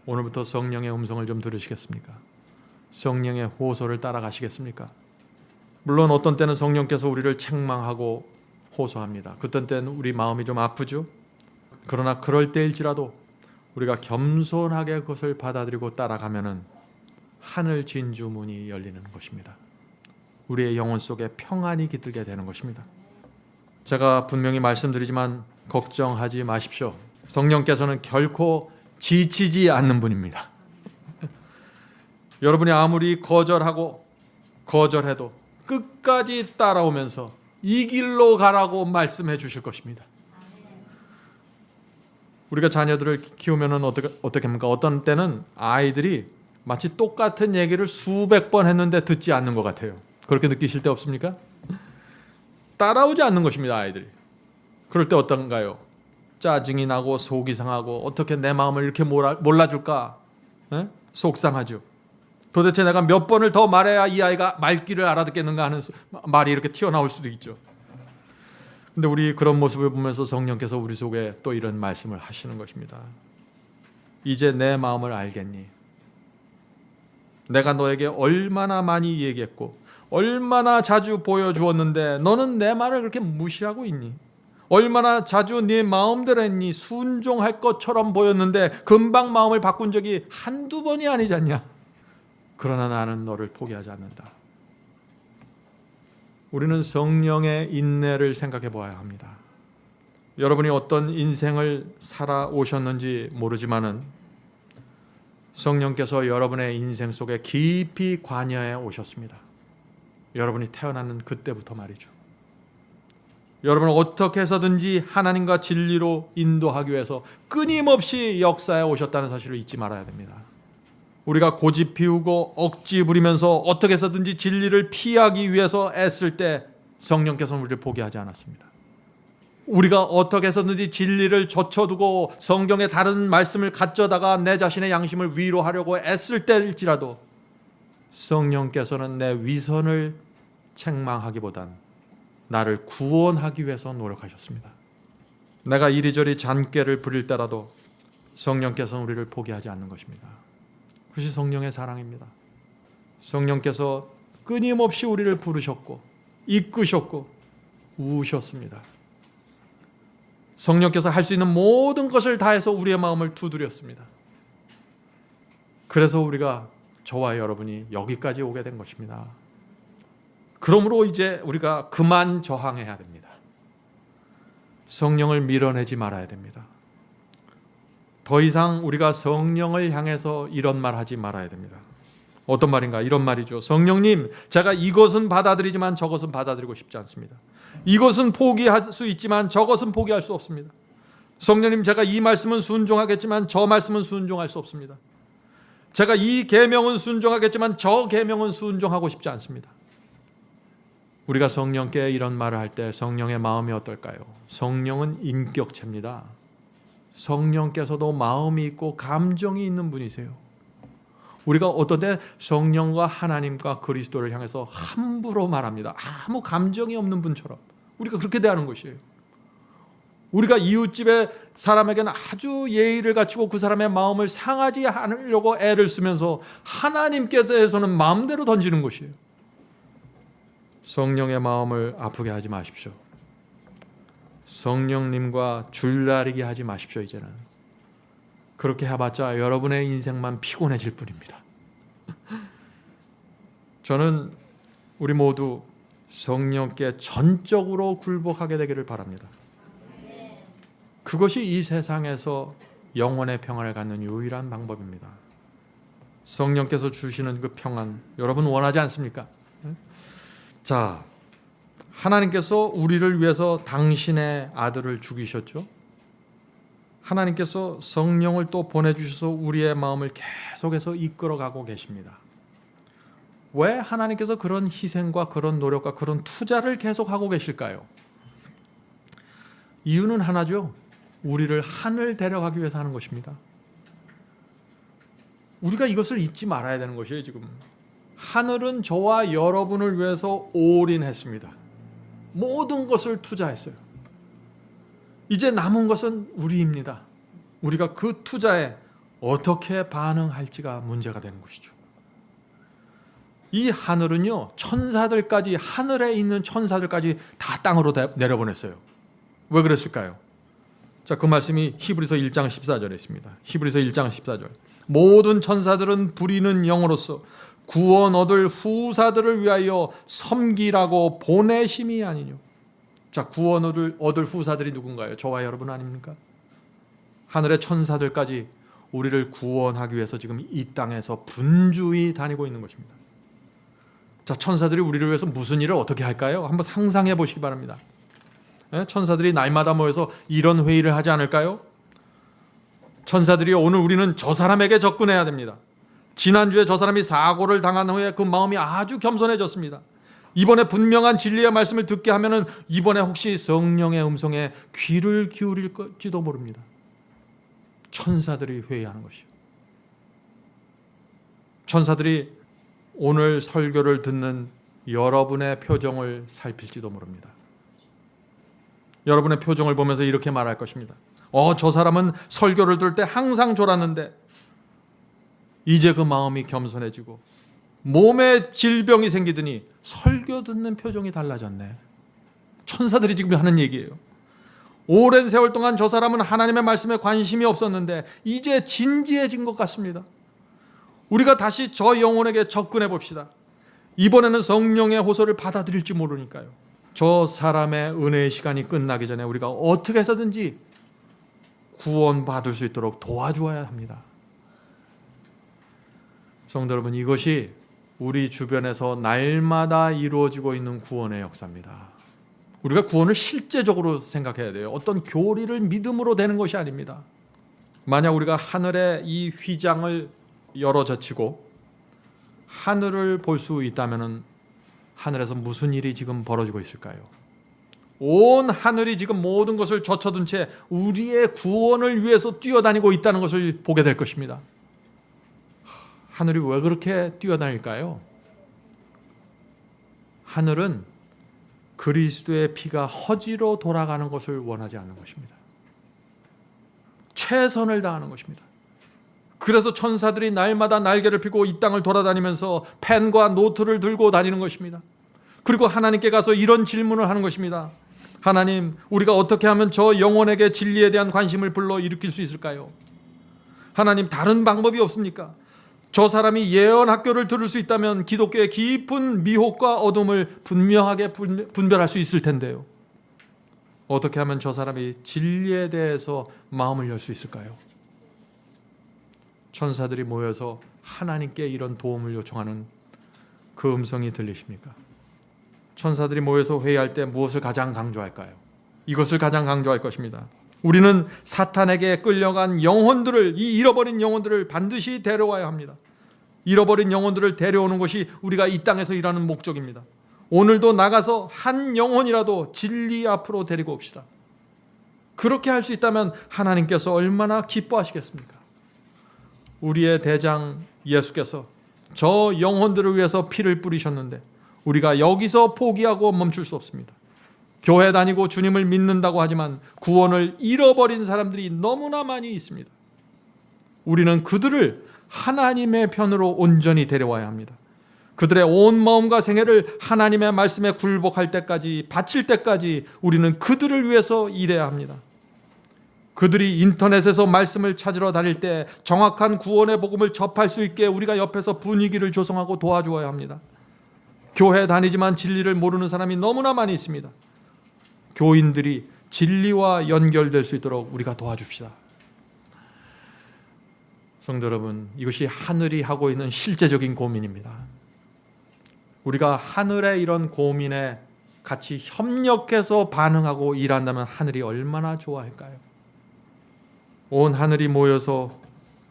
오늘부터 성령의 음성을 좀 들으시겠습니까? 성령의 호소를 따라가시겠습니까? 물론 어떤 때는 성령께서 우리를 책망하고 호소합니다. 그떤 때는 우리 마음이 좀 아프죠. 그러나 그럴 때일지라도 우리가 겸손하게 그것을 받아들이고 따라가면은 하늘 진주문이 열리는 것입니다. 우리의 영혼 속에 평안이 깃들게 되는 것입니다. 제가 분명히 말씀드리지만 걱정하지 마십시오. 성령께서는 결코 지치지 않는 분입니다. 여러분이 아무리 거절하고 거절해도 끝까지 따라오면서 이 길로 가라고 말씀해 주실 것입니다. 우리가 자녀들을 키우면 어떻게 합니까? 어떤 때는 아이들이 마치 똑같은 얘기를 수백 번 했는데 듣지 않는 것 같아요. 그렇게 느끼실 때 없습니까? 따라오지 않는 것입니다, 아이들이. 그럴 때 어떤가요? 짜증이 나고 속이 상하고 어떻게 내 마음을 이렇게 몰라줄까? 속상하죠. 도대체 내가 몇 번을 더 말해야 이 아이가 말귀를 알아듣겠는가 하는 말이 이렇게 튀어나올 수도 있죠. 근데 우리 그런 모습을 보면서 성령께서 우리 속에 또 이런 말씀을 하시는 것입니다. 이제 내 마음을 알겠니? 내가 너에게 얼마나 많이 얘기했고 얼마나 자주 보여주었는데 너는 내 말을 그렇게 무시하고 있니? 얼마나 자주 네 마음대로 했니? 순종할 것처럼 보였는데 금방 마음을 바꾼 적이 한두 번이 아니지 않냐? 그러나 나는 너를 포기하지 않는다. 우리는 성령의 인내를 생각해 보아야 합니다. 여러분이 어떤 인생을 살아오셨는지 모르지만은 성령께서 여러분의 인생 속에 깊이 관여해 오셨습니다. 여러분이 태어나는 그때부터 말이죠. 여러분은 어떻게 해서든지 하나님과 진리로 인도하기 위해서 끊임없이 역사에 오셨다는 사실을 잊지 말아야 됩니다. 우리가 고집 피우고 억지 부리면서 어떻게 해서든지 진리를 피하기 위해서 애쓸 때 성령께서는 우리를 포기하지 않았습니다. 우리가 어떻게 해서든지 진리를 젖혀두고 성경의 다른 말씀을 갖져다가 내 자신의 양심을 위로하려고 애쓸 때일지라도 성령께서는 내 위선을 책망하기보단 나를 구원하기 위해서 노력하셨습니다. 내가 이리저리 잔꾀를 부릴 때라도 성령께서는 우리를 포기하지 않는 것입니다. 그것이 성령의 사랑입니다. 성령께서 끊임없이 우리를 부르셨고 이끄셨고 우우셨습니다. 성령께서 할 수 있는 모든 것을 다해서 우리의 마음을 두드렸습니다. 그래서 우리가 저와 여러분이 여기까지 오게 된 것입니다. 그러므로 이제 우리가 그만 저항해야 됩니다. 성령을 밀어내지 말아야 됩니다. 더 이상 우리가 성령을 향해서 이런 말 하지 말아야 됩니다. 어떤 말인가? 이런 말이죠. 성령님, 제가 이것은 받아들이지만 저것은 받아들이고 싶지 않습니다. 이것은 포기할 수 있지만 저것은 포기할 수 없습니다. 성령님, 제가 이 말씀은 순종하겠지만 저 말씀은 순종할 수 없습니다. 제가 이 계명은 순종하겠지만 저 계명은 순종하고 싶지 않습니다. 우리가 성령께 이런 말을 할 때 성령의 마음이 어떨까요? 성령은 인격체입니다. 성령께서도 마음이 있고 감정이 있는 분이세요. 우리가 어떤 때 성령과 하나님과 그리스도를 향해서 함부로 말합니다. 아무 감정이 없는 분처럼 우리가 그렇게 대하는 것이에요. 우리가 이웃집의 사람에게는 아주 예의를 갖추고 그 사람의 마음을 상하지 않으려고 애를 쓰면서 하나님께서는 마음대로 던지는 것이에요. 성령의 마음을 아프게 하지 마십시오. 성령님과 줄다리기 하지 마십시오. 이제는 그렇게 해봤자 여러분의 인생만 피곤해질 뿐입니다. 저는 우리 모두 성령께 전적으로 굴복하게 되기를 바랍니다. 그것이 이 세상에서 영혼의 평안을 갖는 유일한 방법입니다. 성령께서 주시는 그 평안, 여러분 원하지 않습니까? 자, 하나님께서 우리를 위해서 당신의 아들을 죽이셨죠. 하나님께서 성령을 또 보내주셔서 우리의 마음을 계속해서 이끌어가고 계십니다. 왜 하나님께서 그런 희생과 그런 노력과 그런 투자를 계속하고 계실까요? 이유는 하나죠. 우리를 하늘 데려가기 위해서 하는 것입니다. 우리가 이것을 잊지 말아야 되는 것이에요. 지금 하늘은 저와 여러분을 위해서 올인했습니다. 모든 것을 투자했어요. 이제 남은 것은 우리입니다. 우리가 그 투자에 어떻게 반응할지가 문제가 되는 것이죠. 이 하늘은요, 천사들까지, 하늘에 있는 천사들까지 다 땅으로 내려보냈어요. 왜 그랬을까요? 자, 그 말씀이 히브리서 1장 14절에 있습니다. 히브리서 1장 14절. 모든 천사들은 부리는 영으로서 구원 얻을 후사들을 위하여 섬기라고 보내심이 아니뇨. 자, 구원 얻을 후사들이 누군가요? 저와 여러분 아닙니까? 하늘의 천사들까지 우리를 구원하기 위해서 지금 이 땅에서 분주히 다니고 있는 것입니다. 자, 천사들이 우리를 위해서 무슨 일을 어떻게 할까요? 한번 상상해 보시기 바랍니다. 천사들이 날마다 모여서 이런 회의를 하지 않을까요? 천사들이 오늘 우리는 저 사람에게 접근해야 됩니다. 지난주에 저 사람이 사고를 당한 후에 그 마음이 아주 겸손해졌습니다. 이번에 분명한 진리의 말씀을 듣게 하면은 이번에 혹시 성령의 음성에 귀를 기울일지도 모릅니다. 천사들이 회의하는 것이요. 천사들이 오늘 설교를 듣는 여러분의 표정을 살필지도 모릅니다. 여러분의 표정을 보면서 이렇게 말할 것입니다. 저 사람은 설교를 들을 때 항상 졸았는데 이제 그 마음이 겸손해지고 몸에 질병이 생기더니 설교 듣는 표정이 달라졌네. 천사들이 지금 하는 얘기예요. 오랜 세월 동안 저 사람은 하나님의 말씀에 관심이 없었는데 이제 진지해진 것 같습니다. 우리가 다시 저 영혼에게 접근해 봅시다. 이번에는 성령의 호소를 받아들일지 모르니까요. 저 사람의 은혜의 시간이 끝나기 전에 우리가 어떻게 해서든지 구원받을 수 있도록 도와주어야 합니다. 성도 여러분, 이것이 우리 주변에서 날마다 이루어지고 있는 구원의 역사입니다. 우리가 구원을 실제적으로 생각해야 돼요. 어떤 교리를 믿음으로 되는 것이 아닙니다. 만약 우리가 하늘의 이 휘장을 열어젖히고 하늘을 볼 수 있다면 하늘에서 무슨 일이 지금 벌어지고 있을까요? 온 하늘이 지금 모든 것을 젖혀둔 채 우리의 구원을 위해서 뛰어다니고 있다는 것을 보게 될 것입니다. 하늘이 왜 그렇게 뛰어다닐까요? 하늘은 그리스도의 피가 허지로 돌아가는 것을 원하지 않는 것입니다. 최선을 다하는 것입니다. 그래서 천사들이 날마다 날개를 펴고 이 땅을 돌아다니면서 펜과 노트를 들고 다니는 것입니다. 그리고 하나님께 가서 이런 질문을 하는 것입니다. 하나님, 우리가 어떻게 하면 저 영혼에게 진리에 대한 관심을 불러일으킬 수 있을까요? 하나님, 다른 방법이 없습니까? 저 사람이 예언학교를 들을 수 있다면 기독교의 깊은 미혹과 어둠을 분명하게 분별할 수 있을 텐데요. 어떻게 하면 저 사람이 진리에 대해서 마음을 열 수 있을까요? 천사들이 모여서 하나님께 이런 도움을 요청하는 그 음성이 들리십니까? 천사들이 모여서 회의할 때 무엇을 가장 강조할까요? 이것을 가장 강조할 것입니다. 우리는 사탄에게 끌려간 영혼들을, 이 잃어버린 영혼들을 반드시 데려와야 합니다. 잃어버린 영혼들을 데려오는 것이 우리가 이 땅에서 일하는 목적입니다. 오늘도 나가서 한 영혼이라도 진리 앞으로 데리고 옵시다. 그렇게 할 수 있다면 하나님께서 얼마나 기뻐하시겠습니까? 우리의 대장 예수께서 저 영혼들을 위해서 피를 뿌리셨는데 우리가 여기서 포기하고 멈출 수 없습니다. 교회 다니고 주님을 믿는다고 하지만 구원을 잃어버린 사람들이 너무나 많이 있습니다. 우리는 그들을 하나님의 편으로 온전히 데려와야 합니다. 그들의 온 마음과 생애를 하나님의 말씀에 굴복할 때까지, 바칠 때까지 우리는 그들을 위해서 일해야 합니다. 그들이 인터넷에서 말씀을 찾으러 다닐 때 정확한 구원의 복음을 접할 수 있게 우리가 옆에서 분위기를 조성하고 도와주어야 합니다. 교회 다니지만 진리를 모르는 사람이 너무나 많이 있습니다. 교인들이 진리와 연결될 수 있도록 우리가 도와줍시다. 성도 여러분, 이것이 하늘이 하고 있는 실제적인 고민입니다. 우리가 하늘의 이런 고민에 같이 협력해서 반응하고 일한다면 하늘이 얼마나 좋아할까요? 온 하늘이 모여서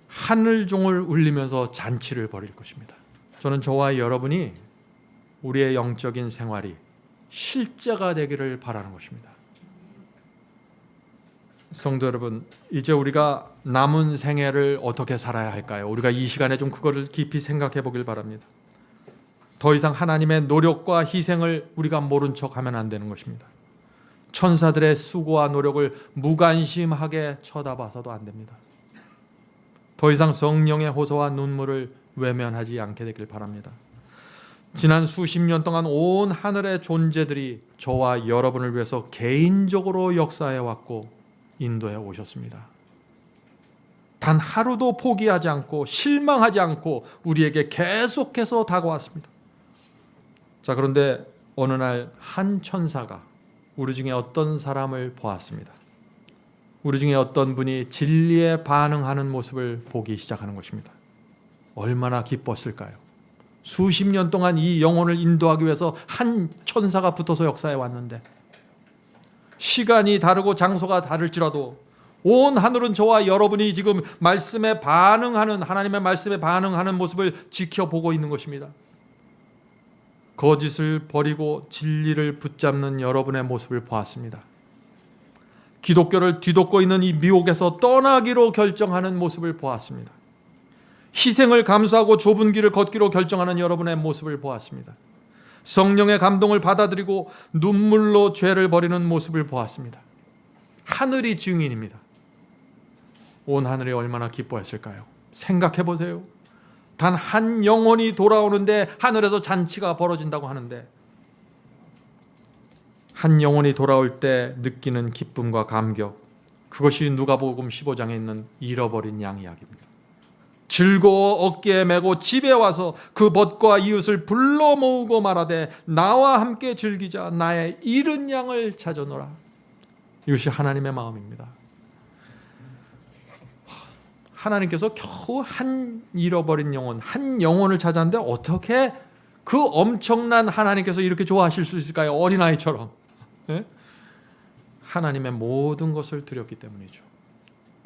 하늘종을 울리면서 잔치를 벌일 것입니다. 저는 저와 여러분이 우리의 영적인 생활이 실제가 되기를 바라는 것입니다. 성도 여러분, 이제 우리가 남은 생애를 어떻게 살아야 할까요? 우리가 이 시간에 좀 그거를 깊이 생각해 보길 바랍니다. 더 이상 하나님의 노력과 희생을 우리가 모른 척하면 안 되는 것입니다. 천사들의 수고와 노력을 무관심하게 쳐다봐서도 안 됩니다. 더 이상 성령의 호소와 눈물을 외면하지 않게 되길 바랍니다. 지난 수십 년 동안 온 하늘의 존재들이 저와 여러분을 위해서 개인적으로 역사해 왔고 인도해 오셨습니다. 단 하루도 포기하지 않고 실망하지 않고 우리에게 계속해서 다가왔습니다. 자, 그런데 어느 날 한 천사가 우리 중에 어떤 사람을 보았습니다. 우리 중에 어떤 분이 진리에 반응하는 모습을 보기 시작하는 것입니다. 얼마나 기뻤을까요? 수십 년 동안 이 영혼을 인도하기 위해서 한 천사가 붙어서 역사해 왔는데, 시간이 다르고 장소가 다를지라도 온 하늘은 저와 여러분이 지금 말씀에 반응하는, 하나님의 말씀에 반응하는 모습을 지켜보고 있는 것입니다. 거짓을 버리고 진리를 붙잡는 여러분의 모습을 보았습니다. 기독교를 뒤덮고 있는 이 미혹에서 떠나기로 결정하는 모습을 보았습니다. 희생을 감수하고 좁은 길을 걷기로 결정하는 여러분의 모습을 보았습니다. 성령의 감동을 받아들이고 눈물로 죄를 버리는 모습을 보았습니다. 하늘이 증인입니다. 온 하늘이 얼마나 기뻐했을까요? 생각해 보세요. 단 한 영혼이 돌아오는데 하늘에서 잔치가 벌어진다고 하는데, 한 영혼이 돌아올 때 느끼는 기쁨과 감격, 그것이 누가복음 15장에 있는 잃어버린 양 이야기입니다. 즐거워 어깨에 메고 집에 와서 그 벗과 이웃을 불러 모으고 말하되 나와 함께 즐기자, 나의 잃은 양을 찾아노라. 이것이 하나님의 마음입니다. 하나님께서 겨우 한 잃어버린 영혼, 한 영혼을 찾았는데 어떻게 그 엄청난 하나님께서 이렇게 좋아하실 수 있을까요? 어린아이처럼. 네? 하나님의 모든 것을 드렸기 때문이죠.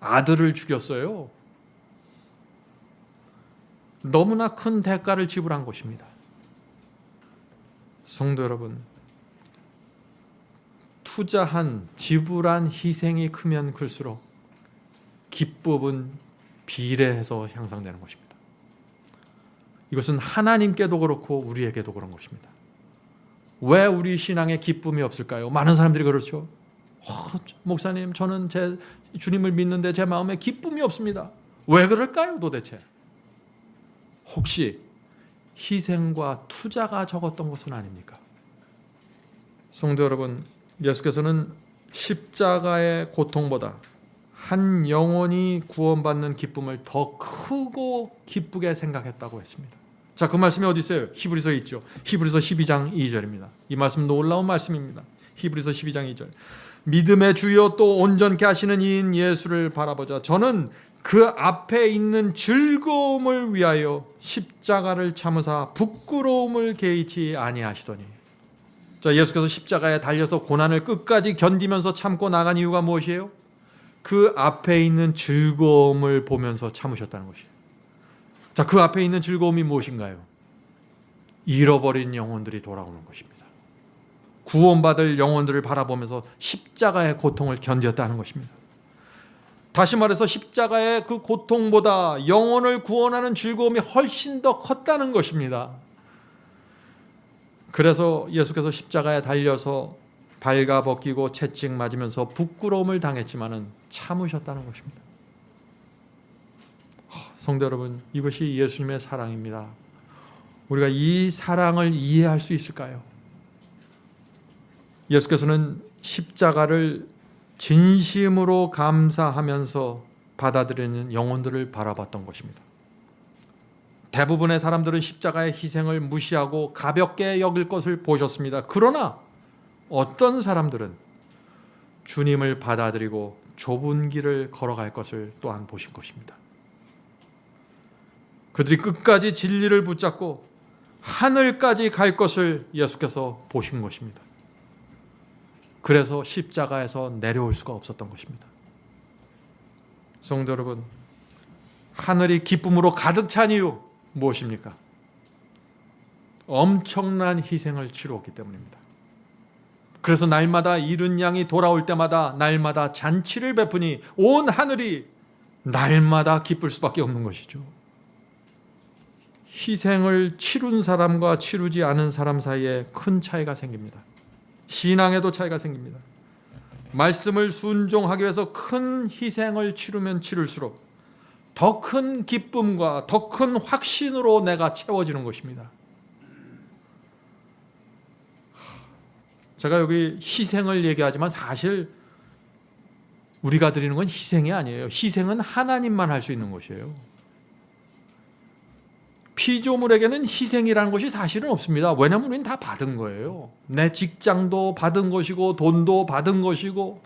아들을 죽였어요. 너무나 큰 대가를 지불한 것입니다. 성도 여러분, 투자한, 지불한 희생이 크면 클수록 기쁨은 비례해서 향상되는 것입니다. 이것은 하나님께도 그렇고 우리에게도 그런 것입니다. 왜 우리 신앙에 기쁨이 없을까요? 많은 사람들이 그렇죠. 목사님, 저는 제 주님을 믿는데 제 마음에 기쁨이 없습니다. 왜 그럴까요, 도대체? 혹시 희생과 투자가 적었던 것은 아닙니까? 성도 여러분, 예수께서는 십자가의 고통보다 한 영혼이 구원받는 기쁨을 더 크고 기쁘게 생각했다고 했습니다. 자, 그 말씀이 어디 있어요? 히브리서에 있죠. 히브리서 12장 2절입니다. 이 말씀 놀라운 말씀입니다. 히브리서 12장 2절. 믿음의 주여 또 온전케 하시는 이인 예수를 바라보자. 저는 그 앞에 있는 즐거움을 위하여 십자가를 참으사 부끄러움을 개의치 아니하시더니. 자, 예수께서 십자가에 달려서 고난을 끝까지 견디면서 참고 나간 이유가 무엇이에요? 그 앞에 있는 즐거움을 보면서 참으셨다는 것이에요. 자, 그 앞에 있는 즐거움이 무엇인가요? 잃어버린 영혼들이 돌아오는 것입니다. 구원받을 영혼들을 바라보면서 십자가의 고통을 견뎠다는 것입니다. 다시 말해서 십자가의 그 고통보다 영혼을 구원하는 즐거움이 훨씬 더 컸다는 것입니다. 그래서 예수께서 십자가에 달려서 발가벗기고 채찍 맞으면서 부끄러움을 당했지만은 참으셨다는 것입니다. 성도 여러분, 이것이 예수님의 사랑입니다. 우리가 이 사랑을 이해할 수 있을까요? 예수께서는 십자가를 진심으로 감사하면서 받아들이는 영혼들을 바라봤던 것입니다. 대부분의 사람들은 십자가의 희생을 무시하고 가볍게 여길 것을 보셨습니다. 그러나 어떤 사람들은 주님을 받아들이고 좁은 길을 걸어갈 것을 또한 보신 것입니다. 그들이 끝까지 진리를 붙잡고 하늘까지 갈 것을 예수께서 보신 것입니다. 그래서 십자가에서 내려올 수가 없었던 것입니다. 성도 여러분, 하늘이 기쁨으로 가득 찬 이유 무엇입니까? 엄청난 희생을 치루었기 때문입니다. 그래서 날마다 잃은 양이 돌아올 때마다 날마다 잔치를 베푸니 온 하늘이 날마다 기쁠 수밖에 없는 것이죠. 희생을 치룬 사람과 치루지 않은 사람 사이에 큰 차이가 생깁니다. 신앙에도 차이가 생깁니다. 말씀을 순종하기 위해서 큰 희생을 치르면 치를수록 더 큰 기쁨과 더 큰 확신으로 내가 채워지는 것입니다. 제가 여기 희생을 얘기하지만 사실 우리가 드리는 건 희생이 아니에요. 희생은 하나님만 할 수 있는 것이에요. 피조물에게는 희생이라는 것이 사실은 없습니다. 왜냐하면 우리는 다 받은 거예요. 내 직장도 받은 것이고 돈도 받은 것이고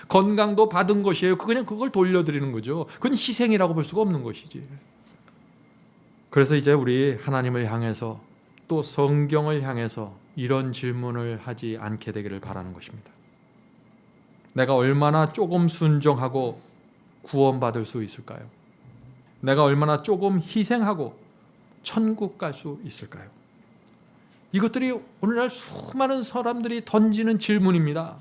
건강도 받은 것이에요. 그냥 그걸 돌려드리는 거죠. 그건 희생이라고 볼 수가 없는 것이지. 그래서 이제 우리 하나님을 향해서 또 성경을 향해서 이런 질문을 하지 않게 되기를 바라는 것입니다. 내가 얼마나 조금 순종하고 구원받을 수 있을까요? 내가 얼마나 조금 희생하고 천국 갈 수 있을까요? 이것들이 오늘날 수많은 사람들이 던지는 질문입니다.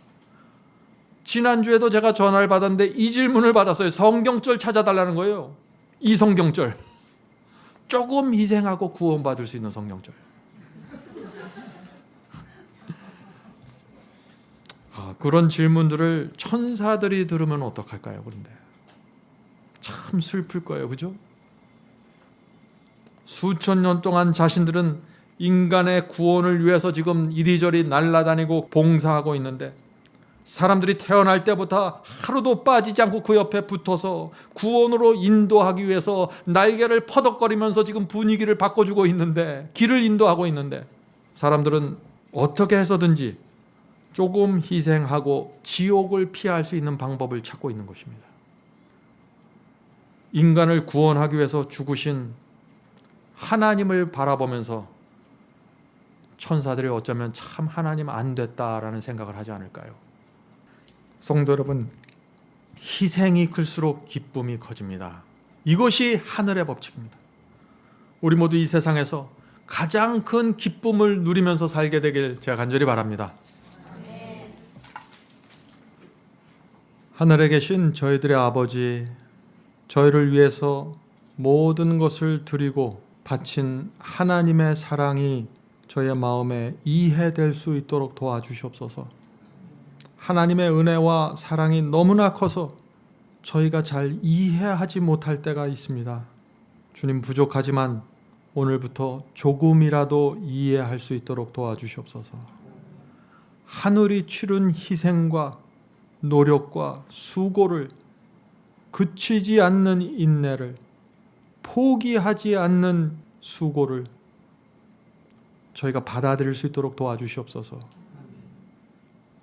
지난주에도 제가 전화를 받았는데 이 질문을 받았어요. 성경절 찾아달라는 거예요. 이 성경절. 조금 희생하고 구원받을 수 있는 성경절. 그런 질문들을 천사들이 들으면 어떡할까요? 그런데 참 슬플 거예요. 그죠? 수천 년 동안 자신들은 인간의 구원을 위해서 지금 이리저리 날아다니고 봉사하고 있는데 사람들이 태어날 때부터 하루도 빠지지 않고 그 옆에 붙어서 구원으로 인도하기 위해서 날개를 퍼덕거리면서 지금 분위기를 바꿔주고 있는데, 길을 인도하고 있는데 사람들은 어떻게 해서든지 조금 희생하고 지옥을 피할 수 있는 방법을 찾고 있는 것입니다. 인간을 구원하기 위해서 죽으신 하나님을 바라보면서 천사들이 어쩌면 참 하나님 안 됐다라는 생각을 하지 않을까요? 성도 여러분, 희생이 클수록 기쁨이 커집니다. 이것이 하늘의 법칙입니다. 우리 모두 이 세상에서 가장 큰 기쁨을 누리면서 살게 되길 제가 간절히 바랍니다. 하늘에 계신 저희들의 아버지, 저희를 위해서 모든 것을 드리고 바친 하나님의 사랑이 저희의 마음에 이해될 수 있도록 도와주시옵소서. 하나님의 은혜와 사랑이 너무나 커서 저희가 잘 이해하지 못할 때가 있습니다. 주님, 부족하지만 오늘부터 조금이라도 이해할 수 있도록 도와주시옵소서. 하늘이 치른 희생과 노력과 수고를, 그치지 않는 인내를, 포기하지 않는 수고를 저희가 받아들일 수 있도록 도와주시옵소서.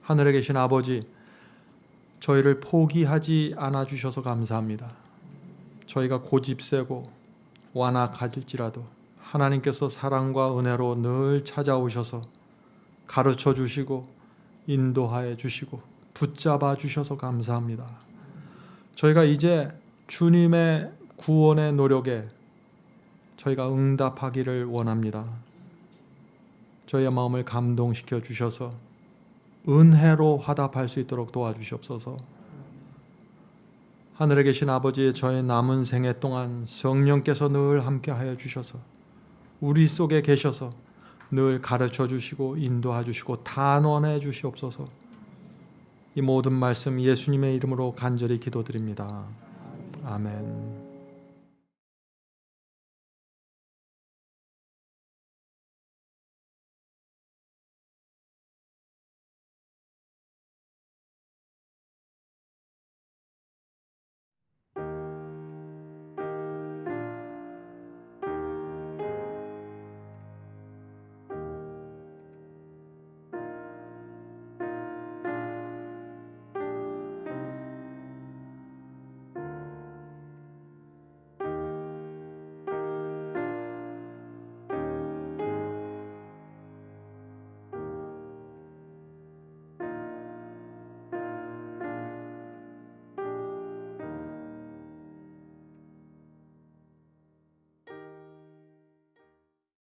하늘에 계신 아버지, 저희를 포기하지 않아 주셔서 감사합니다. 저희가 고집세고 완악할지라도 하나님께서 사랑과 은혜로 늘 찾아오셔서 가르쳐 주시고 인도하여 주시고 붙잡아 주셔서 감사합니다. 저희가 이제 주님의 구원의 노력에 저희가 응답하기를 원합니다. 저희의 마음을 감동시켜 주셔서 은혜로 화답할 수 있도록 도와주시옵소서. 하늘에 계신 아버지, 저의 남은 생애 동안 성령께서 늘 함께하여 주셔서 우리 속에 계셔서 늘 가르쳐 주시고 인도해 주시고 단원해 주시옵소서. 이 모든 말씀 예수님의 이름으로 간절히 기도드립니다. 아멘.